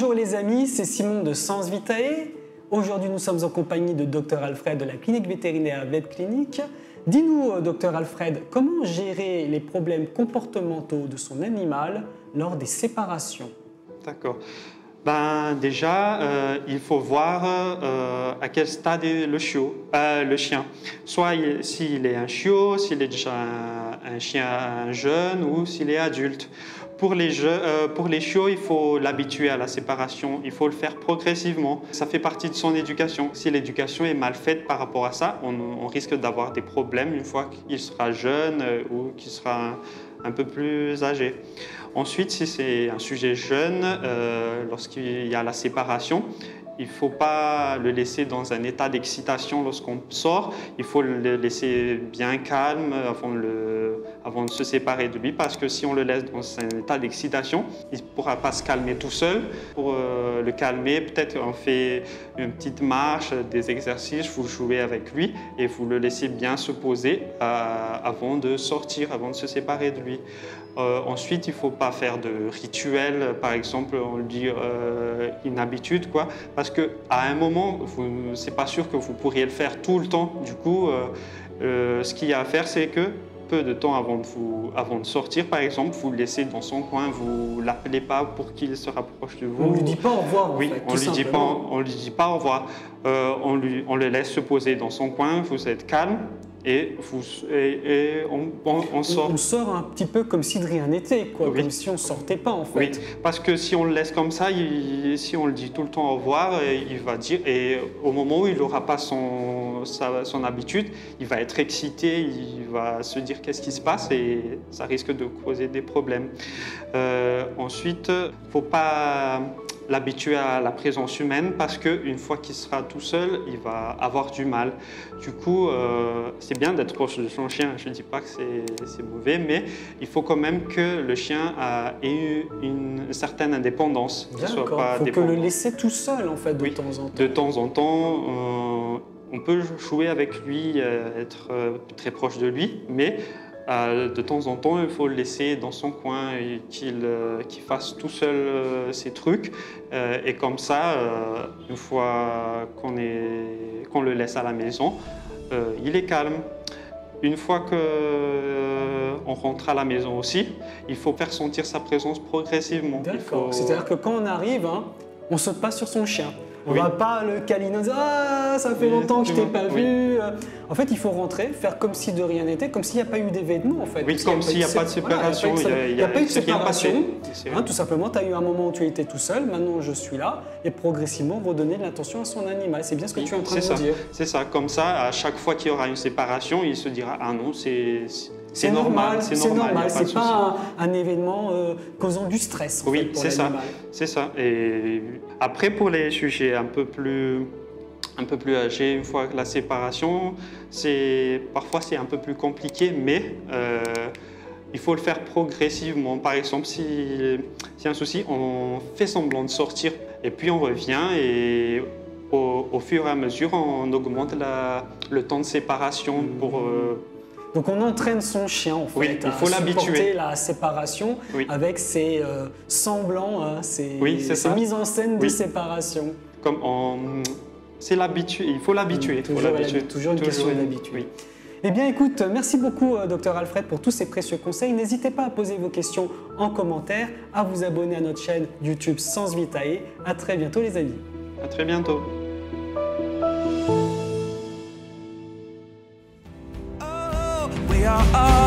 Bonjour les amis, c'est Simon de Sens Vitae. Aujourd'hui, nous sommes en compagnie de Dr Alfred de la clinique vétérinaire VetClinique. Dis-nous, Dr Alfred, comment gérer les problèmes comportementaux de son animal lors des séparations? D'accord. Déjà, il faut voir à quel stade est le chien. Soit s'il est un chiot, s'il est déjà un chien jeune ou s'il est adulte. Pour les chiots, il faut l'habituer à la séparation, il faut le faire progressivement. Ça fait partie de son éducation. Si l'éducation est mal faite par rapport à ça, on risque d'avoir des problèmes une fois qu'il sera jeune ou qu'il sera un peu plus âgé. Ensuite, si c'est un sujet jeune, lorsqu'il y a la séparation, il ne faut pas le laisser dans un état d'excitation lorsqu'on sort. Il faut le laisser bien calme avant de se séparer de lui, parce que si on le laisse dans un état d'excitation, il ne pourra pas se calmer tout seul. Pour le calmer, peut-être on fait une petite marche, des exercices, vous jouez avec lui et vous le laissez bien se poser avant de sortir, avant de se séparer de lui. Ensuite, il ne faut pas faire de rituel, par exemple, on le dit une habitude, quoi, parce qu'à un moment, ce n'est pas sûr que vous pourriez le faire tout le temps. Du coup, ce qu'il y a à faire, c'est que peu de temps avant de sortir, par exemple, vous le laissez dans son coin, vous ne l'appelez pas pour qu'il se rapproche de vous. On ne lui dit pas au revoir, oui, en fait, on ne lui dit pas au revoir. On le laisse se poser dans son coin, vous êtes calme. Et on sort. On sort un petit peu comme si de rien n'était, quoi, oui. comme si on ne sortait pas en fait. Oui, parce que si on le laisse comme ça, si on le dit tout le temps au revoir, il va dire, et au moment où il n'aura pas son habitude, il va être excité, il va se dire qu'est-ce qui se passe et ça risque de causer des problèmes. Ensuite, il ne faut pas l'habituer à la présence humaine parce qu'une fois qu'il sera tout seul, il va avoir du mal. Du coup, c'est bien d'être proche de son chien, je ne dis pas que c'est mauvais, mais il faut quand même que le chien ait une certaine indépendance. D'accord, il faut que le laisser tout seul en fait de temps en temps. De temps en temps, on peut jouer avec lui, être très proche de lui, mais de temps en temps, il faut le laisser dans son coin et qu'il fasse tout seul ses trucs. Et comme ça, une fois qu'on le laisse à la maison, il est calme. Une fois qu'on rentre à la maison aussi, il faut faire sentir sa présence progressivement. D'accord, c'est-à-dire que quand on arrive, hein, on ne saute pas sur son chien. On ne va pas le câliner en disant « Ah, ça fait longtemps que je ne t'ai pas vu ». En fait, il faut rentrer, faire comme si de rien n'était, comme s'il n'y a pas eu d'événement en fait. Oui, comme s'il n'y a pas de séparation. Il n'y a pas eu de séparation. Hein, tout simplement, tu as eu un moment où tu étais tout seul, maintenant je suis là, et progressivement redonner de l'attention à son animal. C'est bien ce que tu es en train de me dire. C'est ça, comme ça, à chaque fois qu'il y aura une séparation, il se dira « Ah non, c'est normal, c'est pas un événement causant du stress. En oui, fait, pour c'est ça. Et après, pour les sujets un peu plus âgés, une fois que la séparation, parfois c'est un peu plus compliqué, mais il faut le faire progressivement. Par exemple, si y a un souci, on fait semblant de sortir et puis on revient et au fur et à mesure, on augmente le temps de séparation pour... Donc on entraîne son chien en fait il faut à supporter la séparation avec ses semblants, ses mises en scène de séparation. C'est l'habitude, il faut l'habituer. Toujours une question d'habitude. Oui. Eh bien écoute, merci beaucoup Dr Alfred pour tous ces précieux conseils. N'hésitez pas à poser vos questions en commentaire, à vous abonner à notre chaîne YouTube Sens Vitae. À très bientôt les amis. À très bientôt. We are all